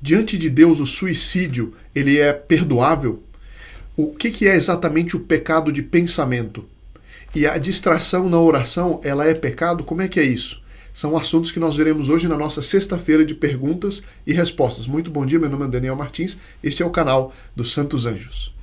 Diante de Deus, o suicídio, ele é perdoável? O que é exatamente o pecado de pensamento? E a distração na oração, ela é pecado? Como é que é isso? São assuntos que nós veremos hoje na nossa sexta-feira de perguntas e respostas. Muito bom dia, meu nome é Daniel Martins, este é o canal dos Santos Anjos.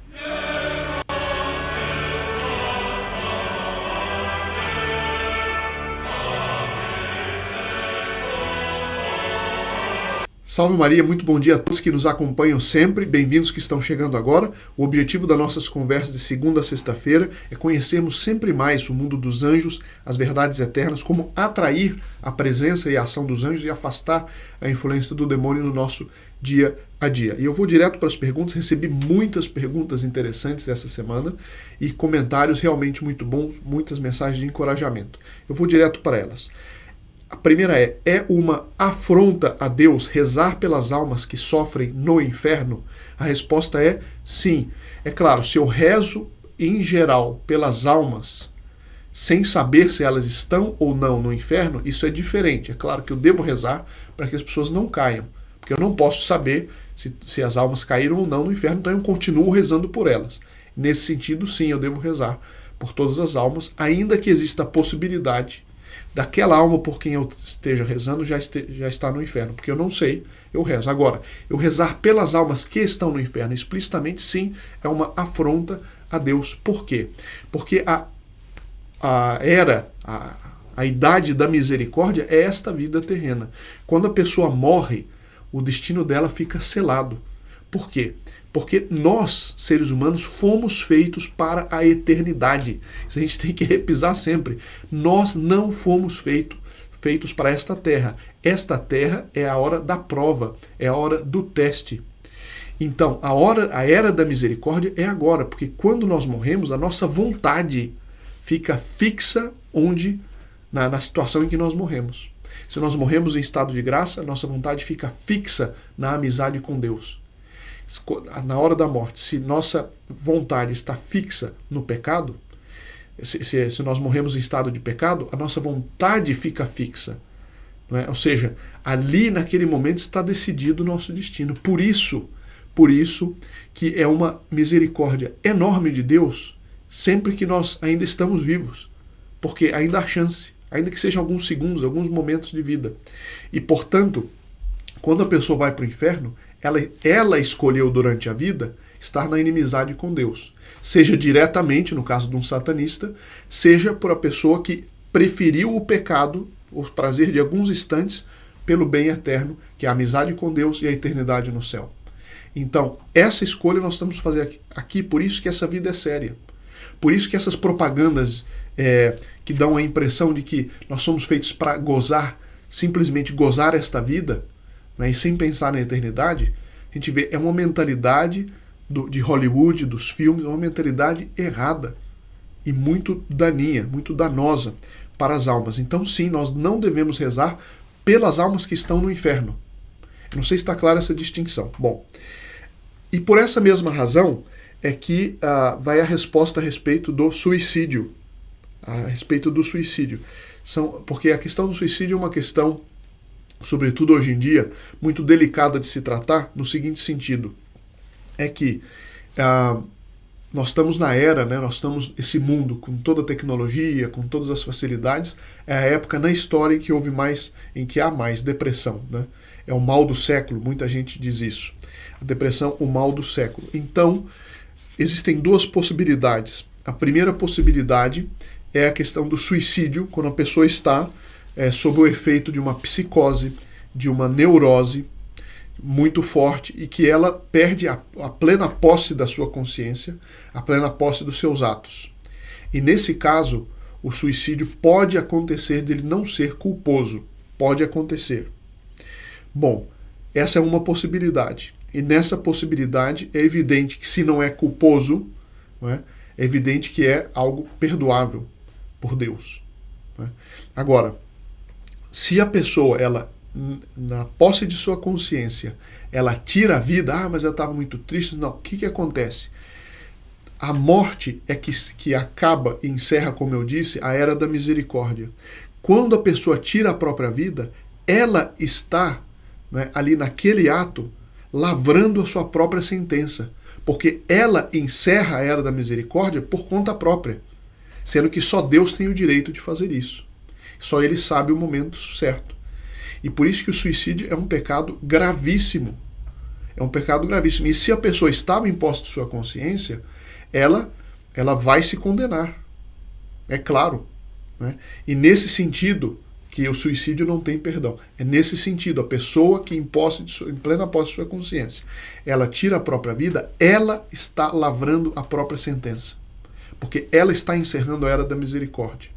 Salve Maria, muito bom dia a todos que nos acompanham sempre, bem-vindos que estão chegando agora. O objetivo das nossas conversas de segunda a sexta-feira é conhecermos sempre mais o mundo dos anjos, as verdades eternas, como atrair a presença e a ação dos anjos e afastar a influência do demônio no nosso dia a dia. E eu vou direto para as perguntas, recebi muitas perguntas interessantes essa semana e comentários realmente muito bons, muitas mensagens de encorajamento. Eu vou direto para elas. A primeira é uma afronta a Deus rezar pelas almas que sofrem no inferno? A resposta é sim. É claro, se eu rezo em geral pelas almas, sem saber se elas estão ou não no inferno, isso é diferente. É claro que eu devo rezar para que as pessoas não caiam, porque eu não posso saber se as almas caíram ou não no inferno, então eu continuo rezando por elas. Nesse sentido, sim, eu devo rezar por todas as almas, ainda que exista a possibilidade daquela alma por quem eu esteja rezando já está no inferno, porque eu não sei, eu rezo. Agora, eu rezar pelas almas que estão no inferno explicitamente, sim, é uma afronta a Deus. Por quê? Porque a idade da misericórdia é esta vida terrena. Quando a pessoa morre, o destino dela fica selado. Por quê? Porque nós, seres humanos, fomos feitos para a eternidade. Isso a gente tem que repisar sempre. Nós não fomos feitos para esta terra. Esta terra é a hora da prova, é a hora do teste. Então, a era da misericórdia é agora, porque quando nós morremos, a nossa vontade fica fixa na situação em que nós morremos. Se nós morremos em estado de graça, a nossa vontade fica fixa na amizade com Deus. Na hora da morte, se nossa vontade está fixa no pecado, se nós morremos em estado de pecado, a nossa vontade fica fixa. Não é? Ou seja, ali naquele momento está decidido o nosso destino. Por isso que é uma misericórdia enorme de Deus sempre que nós ainda estamos vivos. Porque ainda há chance, ainda que sejam alguns segundos, alguns momentos de vida. E, portanto, quando a pessoa vai para o inferno, ela escolheu durante a vida estar na inimizade com Deus. Seja diretamente, no caso de um satanista, seja por a pessoa que preferiu o pecado, o prazer de alguns instantes, pelo bem eterno, que é a amizade com Deus e a eternidade no céu. Então, essa escolha nós estamos fazendo aqui, por isso que essa vida é séria. Por isso que essas propagandas que dão a impressão de que nós somos feitos para gozar, simplesmente gozar esta vida, e sem pensar na eternidade, a gente vê, é uma mentalidade de Hollywood, dos filmes, uma mentalidade errada e muito daninha, muito danosa para as almas. Então sim, nós não devemos rezar pelas almas que estão no inferno. Eu não sei se está clara essa distinção. Bom, e por essa mesma razão é que vai a resposta a respeito do suicídio. Porque a questão do suicídio é uma questão, sobretudo hoje em dia, muito delicada de se tratar, no seguinte sentido, é que nós estamos na era, nós estamos nesse mundo com toda a tecnologia, com todas as facilidades, é a época na história em que há mais depressão. É o mal do século, muita gente diz isso. A depressão, o mal do século. Então, existem duas possibilidades. A primeira possibilidade é a questão do suicídio, quando a pessoa está sob o efeito de uma psicose, de uma neurose muito forte e que ela perde a plena posse da sua consciência, a plena posse dos seus atos. E nesse caso, o suicídio pode acontecer dele não ser culposo. Pode acontecer. Bom, essa é uma possibilidade. E nessa possibilidade é evidente que se não é culposo, é evidente que é algo perdoável por Deus. Agora, se a pessoa, na posse de sua consciência, ela tira a vida, mas eu estava muito triste, não. O que acontece? A morte é que acaba e encerra, como eu disse, a era da misericórdia. Quando a pessoa tira a própria vida, ela está ali naquele ato lavrando a sua própria sentença, porque ela encerra a era da misericórdia por conta própria, sendo que só Deus tem o direito de fazer isso. Só Ele sabe o momento certo. E por isso que o suicídio é um pecado gravíssimo. É um pecado gravíssimo. E se a pessoa estava em posse de sua consciência, ela vai se condenar. É claro. Né? E nesse sentido que o suicídio não tem perdão. É nesse sentido, a pessoa que em plena posse de sua consciência, ela tira a própria vida, ela está lavrando a própria sentença. Porque ela está encerrando a era da misericórdia.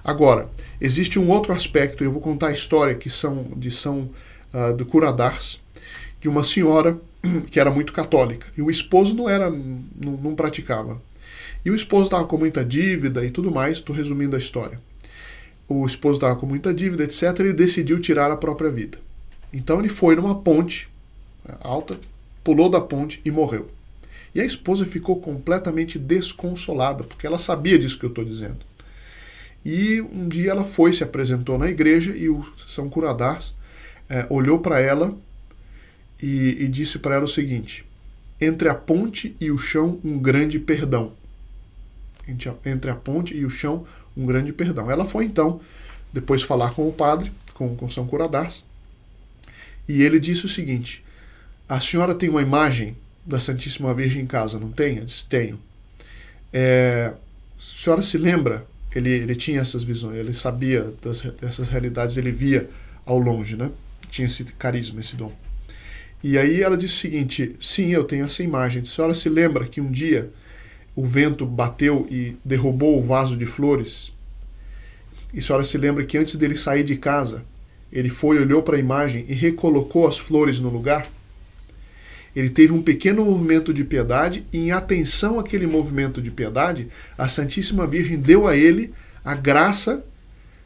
Agora, existe um outro aspecto, eu vou contar a história de São do Curadars, de uma senhora que era muito católica, e o esposo não praticava. E o esposo estava com muita dívida e tudo mais, estou resumindo a história. O esposo estava com muita dívida, etc., e ele decidiu tirar a própria vida. Então ele foi numa ponte alta, pulou da ponte e morreu. E a esposa ficou completamente desconsolada, porque ela sabia disso que eu estou dizendo. E um dia ela se apresentou na igreja e o São Curadars olhou para ela e disse para ela o seguinte: entre a ponte e o chão um grande perdão. Entre a ponte e o chão um grande perdão. Ela foi então, depois falar com o padre, com São Curadars, e ele disse o seguinte: a senhora tem uma imagem da Santíssima Virgem em casa, não tem? Eu disse: tenho. A senhora se lembra? Ele tinha essas visões, ele sabia dessas realidades, ele via ao longe, né? Tinha esse carisma, esse dom. E aí ela disse o seguinte: sim, eu tenho essa imagem. A senhora se lembra que um dia o vento bateu e derrubou o vaso de flores? E a senhora se lembra que antes dele sair de casa, ele olhou para a imagem e recolocou as flores no lugar? Ele teve um pequeno movimento de piedade e, em atenção àquele movimento de piedade, a Santíssima Virgem deu a ele a graça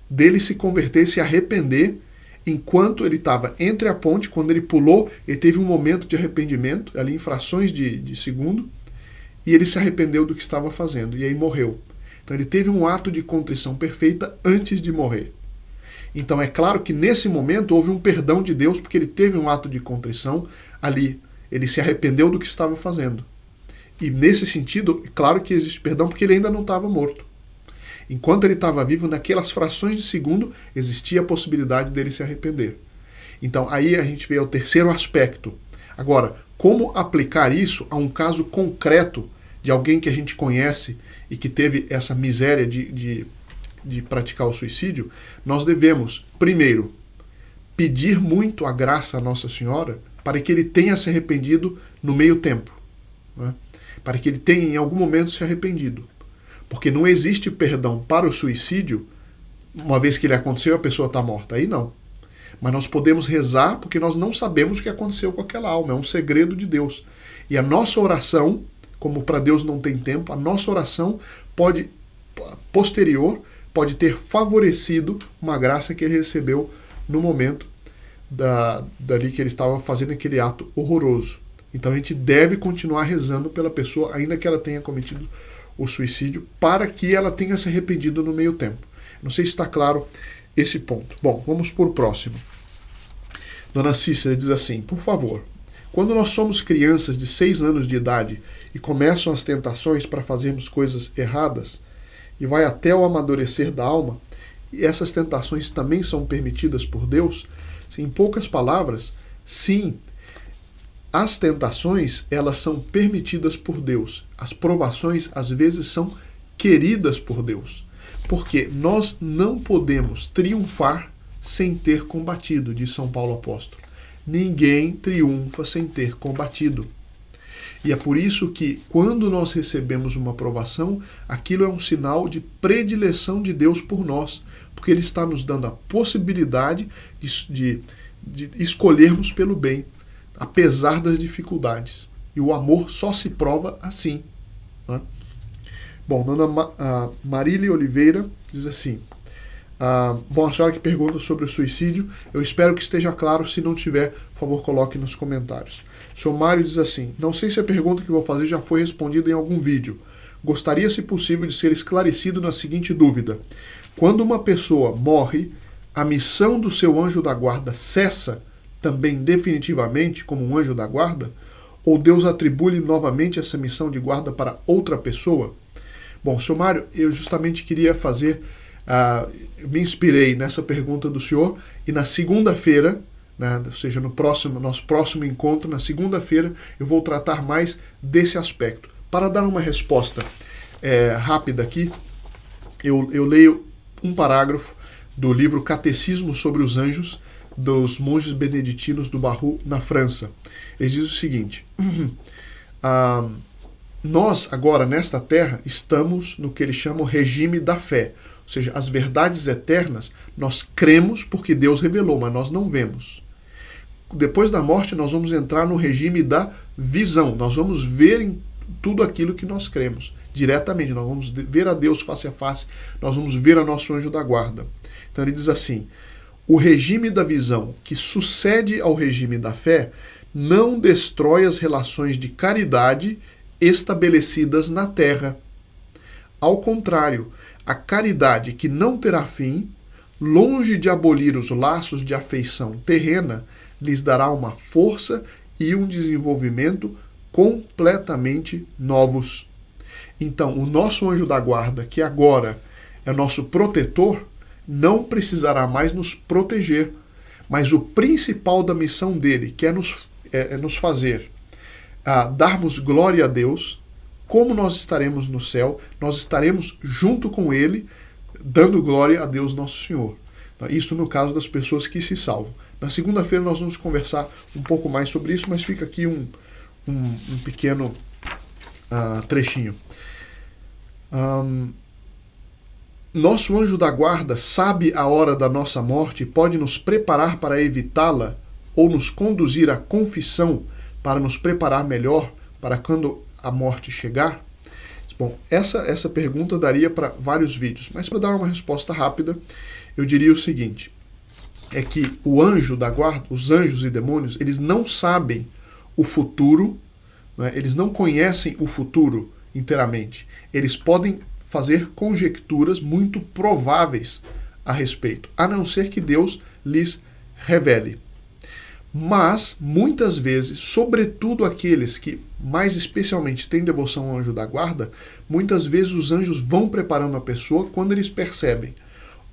dele se converter, se arrepender, enquanto ele estava entre a ponte. Quando ele pulou, ele teve um momento de arrependimento, ali em frações de segundo, e ele se arrependeu do que estava fazendo, e aí morreu. Então ele teve um ato de contrição perfeita antes de morrer. Então é claro que nesse momento houve um perdão de Deus, porque ele teve um ato de contrição ali. Ele se arrependeu do que estava fazendo. E nesse sentido, é claro que existe perdão, porque ele ainda não estava morto. Enquanto ele estava vivo, naquelas frações de segundo, existia a possibilidade dele se arrepender. Então aí a gente vê o terceiro aspecto. Agora, como aplicar isso a um caso concreto de alguém que a gente conhece e que teve essa miséria de praticar o suicídio? Nós devemos, primeiro, pedir muito a graça a Nossa Senhora para que ele tenha se arrependido no meio tempo, né? Para que ele tenha em algum momento se arrependido. Porque não existe perdão para o suicídio, uma vez que ele aconteceu e a pessoa está morta. Aí não. Mas nós podemos rezar porque nós não sabemos o que aconteceu com aquela alma. É um segredo de Deus. E a nossa oração, como para Deus não tem tempo, a nossa oração posterior pode ter favorecido uma graça que ele recebeu no momento dali que ele estava fazendo aquele ato horroroso. Então a gente deve continuar rezando pela pessoa, ainda que ela tenha cometido o suicídio, para que ela tenha se arrependido no meio tempo. Não sei se está claro esse ponto. Bom, vamos por próximo. Dona Cícera diz assim: por favor, quando nós somos crianças de 6 anos de idade e começam as tentações para fazermos coisas erradas, e vai até o amadurecer da alma, e essas tentações também são permitidas por Deus? Em poucas palavras, sim, as tentações, elas são permitidas por Deus. As provações, às vezes, são queridas por Deus. Porque nós não podemos triunfar sem ter combatido, diz São Paulo Apóstolo. Ninguém triunfa sem ter combatido. E é por isso que, quando nós recebemos uma provação, aquilo é um sinal de predileção de Deus por nós, porque Ele está nos dando a possibilidade de escolhermos pelo bem, apesar das dificuldades. E o amor só se prova assim, né? Bom, Dona Marília Oliveira diz assim: bom, a senhora que pergunta sobre o suicídio, eu espero que esteja claro. Se não tiver, por favor, coloque nos comentários. O senhor Mário diz assim: não sei se a pergunta que vou fazer já foi respondida em algum vídeo. Gostaria, se possível, de ser esclarecido na seguinte dúvida: quando uma pessoa morre, a missão do seu anjo da guarda cessa também definitivamente como um anjo da guarda? Ou Deus atribui novamente essa missão de guarda para outra pessoa? Bom, senhor Mário, eu justamente queria fazer, me inspirei nessa pergunta do senhor, e na segunda-feira, né, ou seja, no nosso próximo encontro, na segunda-feira, eu vou tratar mais desse aspecto. Para dar uma resposta rápida aqui, eu leio um parágrafo do livro Catecismo sobre os Anjos, dos monges beneditinos do Barru, na França. Eles dizem o seguinte: nós, agora, nesta terra, estamos no que eles chamam regime da fé. Ou seja, as verdades eternas nós cremos porque Deus revelou, mas nós não vemos. Depois da morte, nós vamos entrar no regime da visão. Nós vamos ver em tudo aquilo que nós cremos, diretamente. Nós vamos ver a Deus face a face, nós vamos ver a nosso anjo da guarda. Então ele diz assim: o regime da visão, que sucede ao regime da fé, não destrói as relações de caridade estabelecidas na terra. Ao contrário, a caridade que não terá fim, longe de abolir os laços de afeição terrena, lhes dará uma força e um desenvolvimento completamente novos. Então, o nosso anjo da guarda, que agora é nosso protetor, não precisará mais nos proteger, mas o principal da missão dele, que é nos fazer darmos glória a Deus. Como nós estaremos no céu, nós estaremos junto com ele, dando glória a Deus nosso Senhor. Isso no caso das pessoas que se salvam. Na segunda-feira nós vamos conversar um pouco mais sobre isso, mas fica aqui um pequeno trechinho. Nosso anjo da guarda sabe a hora da nossa morte e pode nos preparar para evitá-la ou nos conduzir à confissão para nos preparar melhor para quando a morte chegar? Bom, essa pergunta daria para vários vídeos, mas para dar uma resposta rápida, eu diria o seguinte: é que o anjo da guarda, os anjos e demônios, eles não sabem o futuro, né? Eles não conhecem o futuro inteiramente. Eles podem fazer conjecturas muito prováveis a respeito, a não ser que Deus lhes revele. Mas, muitas vezes, sobretudo aqueles que mais especialmente têm devoção ao anjo da guarda, muitas vezes os anjos vão preparando a pessoa quando eles percebem,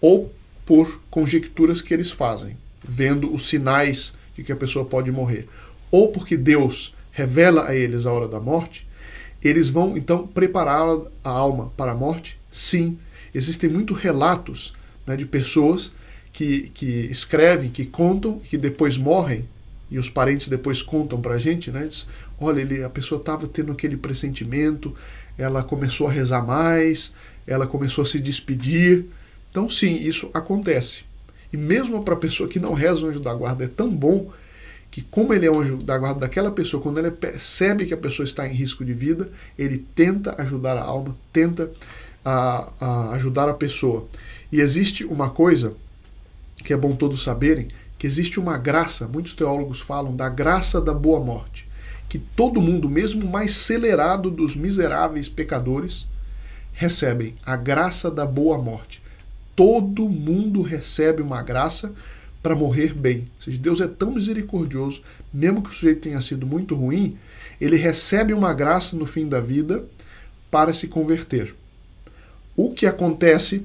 ou por conjecturas que eles fazem, vendo os sinais de que a pessoa pode morrer, ou porque Deus revela a eles a hora da morte, eles vão então preparar a alma para a morte? Sim. Existem muitos relatos, né, de pessoas que escrevem, que contam, que depois morrem, e os parentes depois contam pra gente, né? Diz, olha, a pessoa estava tendo aquele pressentimento, ela começou a rezar mais, ela começou a se despedir. Então sim, isso acontece. E mesmo para a pessoa que não reza o anjo da guarda, é tão bom que, como ele é o anjo da guarda daquela pessoa, quando ele percebe que a pessoa está em risco de vida, ele tenta ajudar a alma, tenta ajudar a pessoa. E existe uma coisa que é bom todos saberem, que existe uma graça, muitos teólogos falam da graça da boa morte, que todo mundo, mesmo o mais acelerado dos miseráveis pecadores, recebem a graça da boa morte. Todo mundo recebe uma graça para morrer bem. Ou seja, Deus é tão misericordioso, mesmo que o sujeito tenha sido muito ruim, ele recebe uma graça no fim da vida para se converter. O que acontece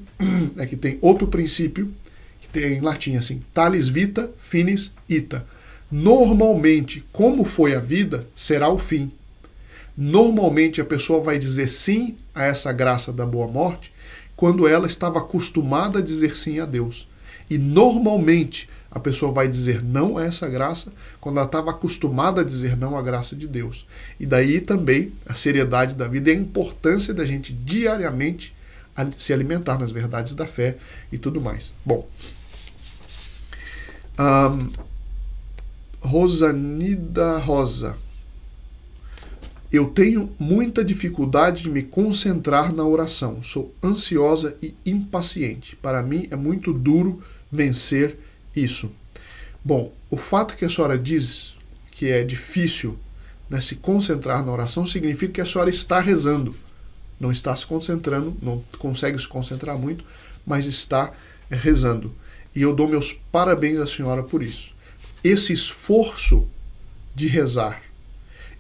é que tem outro princípio, que tem em latim assim, talis vita, finis ita. Normalmente, como foi a vida, será o fim. Normalmente a pessoa vai dizer sim a essa graça da boa morte quando ela estava acostumada a dizer sim a Deus. E normalmente a pessoa vai dizer não a essa graça quando ela estava acostumada a dizer não à graça de Deus. E daí também a seriedade da vida e a importância da gente diariamente se alimentar nas verdades da fé e tudo mais. Bom, Rosanida Rosa. Eu tenho muita dificuldade de me concentrar na oração. Sou ansiosa e impaciente. Para mim é muito duro vencer isso. Bom, o fato que a senhora diz que é difícil, né, se concentrar na oração significa que a senhora está rezando. Não está se concentrando, não consegue se concentrar muito, mas está rezando. E eu dou meus parabéns à senhora por isso. esse esforço de rezar,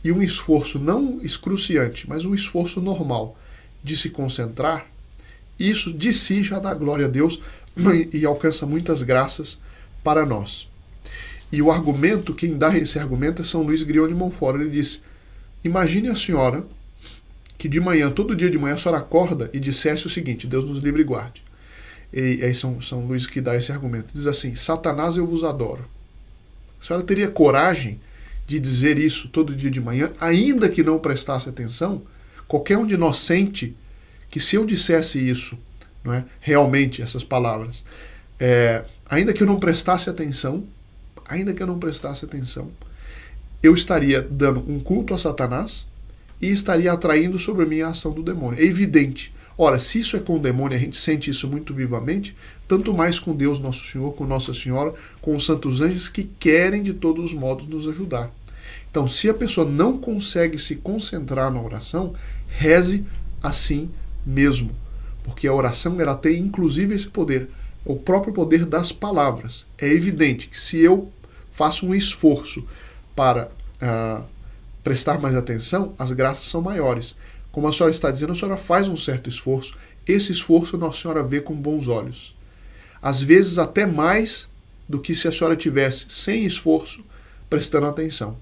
e um esforço não excruciante, mas um esforço normal de se concentrar, isso de si já dá glória a Deus e alcança muitas graças para nós. E o argumento, quem dá esse argumento é São Luís Grião de Montfort. Ele disse: imagine a senhora que de manhã, todo dia de manhã, a senhora acorda e dissesse o seguinte: Deus nos livre e guarde. E aí São Luís que dá esse argumento. Diz assim: Satanás, eu vos adoro. A senhora teria coragem de dizer isso todo dia de manhã, ainda que não prestasse atenção? Qualquer um de nós sente que se eu dissesse isso, não é, realmente essas palavras, ainda que eu não prestasse atenção, eu estaria dando um culto a Satanás e estaria atraindo sobre mim a ação do demônio. É evidente. Ora, se isso é com o demônio, a gente sente isso muito vivamente, tanto mais com Deus Nosso Senhor, com Nossa Senhora, com os santos anjos que querem de todos os modos nos ajudar. Então, se a pessoa não consegue se concentrar na oração, reze assim mesmo. Porque a oração, ela tem inclusive esse poder, o próprio poder das palavras. É evidente que se eu faço um esforço para prestar mais atenção, as graças são maiores. Como a senhora está dizendo, a senhora faz um certo esforço. Esse esforço Nossa Senhora vê com bons olhos. Às vezes até mais do que se a senhora tivesse, sem esforço, prestando atenção.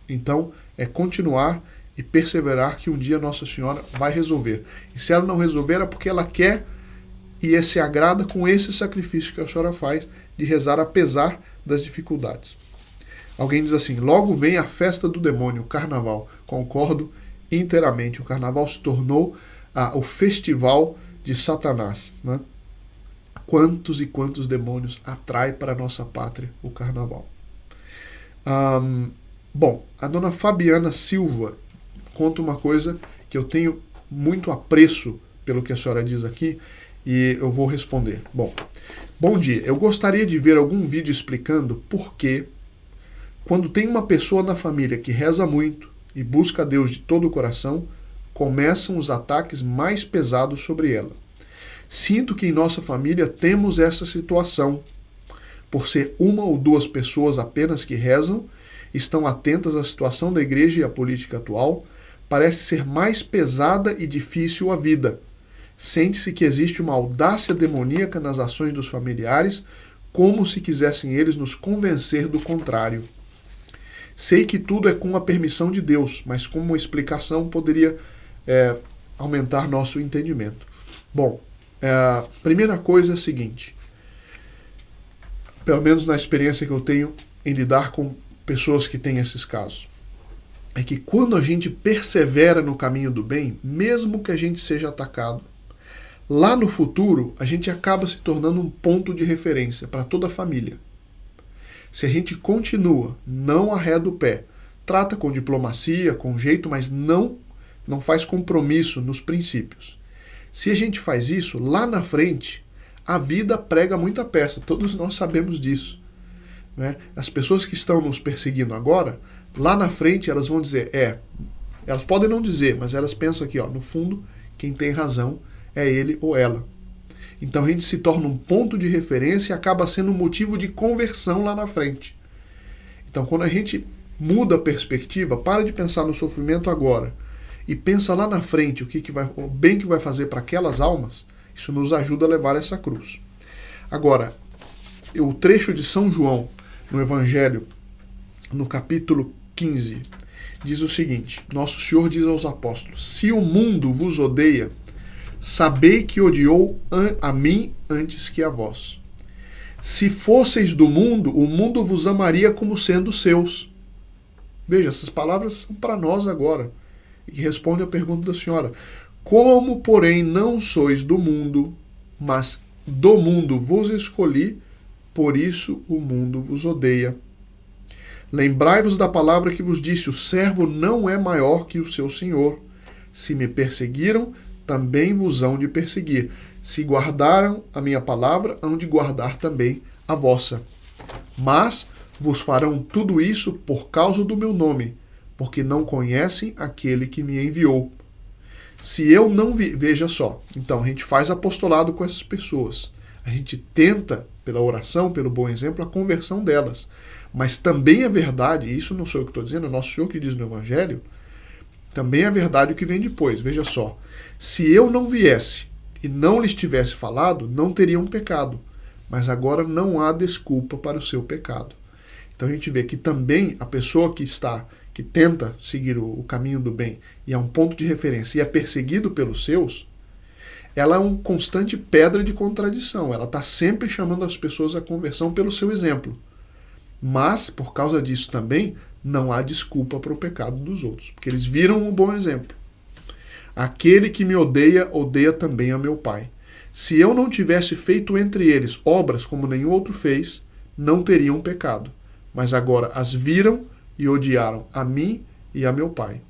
Então, é continuar e perseverar que um dia Nossa Senhora vai resolver. E se ela não resolver, é porque ela quer e se agrada com esse sacrifício que a senhora faz de rezar apesar das dificuldades. Alguém diz assim: logo vem a festa do demônio, o carnaval. Concordo inteiramente. O carnaval se tornou o festival de Satanás, né? Quantos e quantos demônios atrai para a nossa pátria o carnaval. Bom, a dona Fabiana Silva conta uma coisa que eu tenho muito apreço pelo que a senhora diz aqui, e eu vou responder. Bom dia. Eu gostaria de ver algum vídeo explicando por que, quando tem uma pessoa na família que reza muito e busca a Deus de todo o coração, começam os ataques mais pesados sobre ela. Sinto que em nossa família temos essa situação. Por ser uma ou duas pessoas apenas que rezam, estão atentas à situação da igreja e à política atual, parece ser mais pesada e difícil a vida. Sente-se que existe uma audácia demoníaca nas ações dos familiares, como se quisessem eles nos convencer do contrário. Sei que tudo é com a permissão de Deus, mas como uma explicação poderia aumentar nosso entendimento. Bom, a primeira coisa é a seguinte, pelo menos na experiência que eu tenho em lidar com pessoas que têm esses casos, é que quando a gente persevera no caminho do bem, mesmo que a gente seja atacado, lá no futuro a gente acaba se tornando um ponto de referência para toda a família. Se a gente continua, não arreda o pé, trata com diplomacia, com jeito, mas não faz compromisso nos princípios. Se a gente faz isso, lá na frente, a vida prega muita peça, todos nós sabemos disso, né? As pessoas que estão nos perseguindo agora, lá na frente elas vão dizer, elas podem não dizer, mas elas pensam aqui, no fundo, quem tem razão é ele ou ela. Então a gente se torna um ponto de referência e acaba sendo um motivo de conversão lá na frente. Então quando a gente muda a perspectiva, para de pensar no sofrimento agora e pensa lá na frente o bem que vai fazer para aquelas almas, isso nos ajuda a levar essa cruz. Agora, o trecho de São João, no Evangelho, no capítulo 15, diz o seguinte: Nosso Senhor diz aos apóstolos: se o mundo vos odeia, sabei que odiou a mim antes que a vós. Se fosseis do mundo, o mundo vos amaria como sendo seus. Veja, essas palavras são para nós agora. E que responde à pergunta da senhora. Como, porém, não sois do mundo, mas do mundo vos escolhi, por isso o mundo vos odeia. Lembrai-vos da palavra que vos disse: o servo não é maior que o seu senhor. Se me perseguiram, também vos hão de perseguir. Se guardaram a minha palavra, hão de guardar também a vossa. Mas vos farão tudo isso por causa do meu nome, porque não conhecem aquele que me enviou. Se eu não veja só, então a gente faz apostolado com essas pessoas. A gente tenta, pela oração, pelo bom exemplo, a conversão delas. Mas também é verdade, e isso não sou eu que estou dizendo, é o nosso Senhor que diz no Evangelho, também é verdade o que vem depois. Veja só, se eu não viesse e não lhes tivesse falado, não teriam pecado, mas agora não há desculpa para o seu pecado. Então a gente vê que também a pessoa que tenta seguir o caminho do bem e é um ponto de referência e é perseguido pelos seus, ela é uma constante pedra de contradição. Ela está sempre chamando as pessoas à conversão pelo seu exemplo. Mas, por causa disso também, não há desculpa para o pecado dos outros, porque eles viram um bom exemplo. Aquele que me odeia, odeia também a meu Pai. Se eu não tivesse feito entre eles obras como nenhum outro fez, não teriam pecado. Mas agora as viram e odiaram a mim e a meu Pai.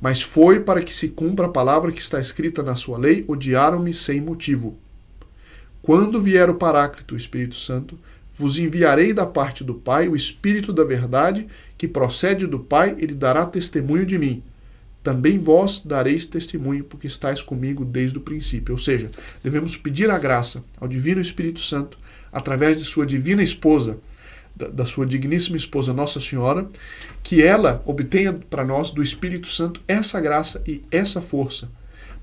Mas foi para que se cumpra a palavra que está escrita na sua lei, odiaram-me sem motivo. Quando vier o Paráclito, o Espírito Santo, vos enviarei da parte do Pai o Espírito da verdade, que procede do Pai, ele dará testemunho de mim. Também vós dareis testemunho, porque estáis comigo desde o princípio. Ou seja, devemos pedir a graça ao Divino Espírito Santo, através de sua divina esposa, da sua digníssima esposa Nossa Senhora, que ela obtenha para nós do Espírito Santo essa graça e essa força,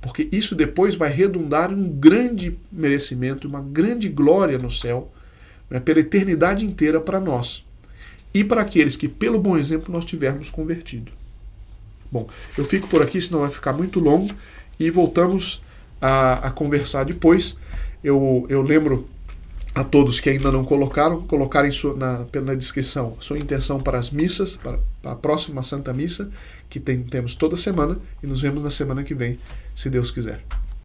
porque isso depois vai redundar em um grande merecimento, uma grande glória no céu, né, pela eternidade inteira para nós e para aqueles que pelo bom exemplo nós tivermos convertido. Bom, eu fico por aqui, senão vai ficar muito longo, e voltamos a conversar depois. Eu lembro a todos que ainda não colocarem na descrição sua intenção para as missas, para a próxima Santa Missa, que temos toda semana, e nos vemos na semana que vem, se Deus quiser.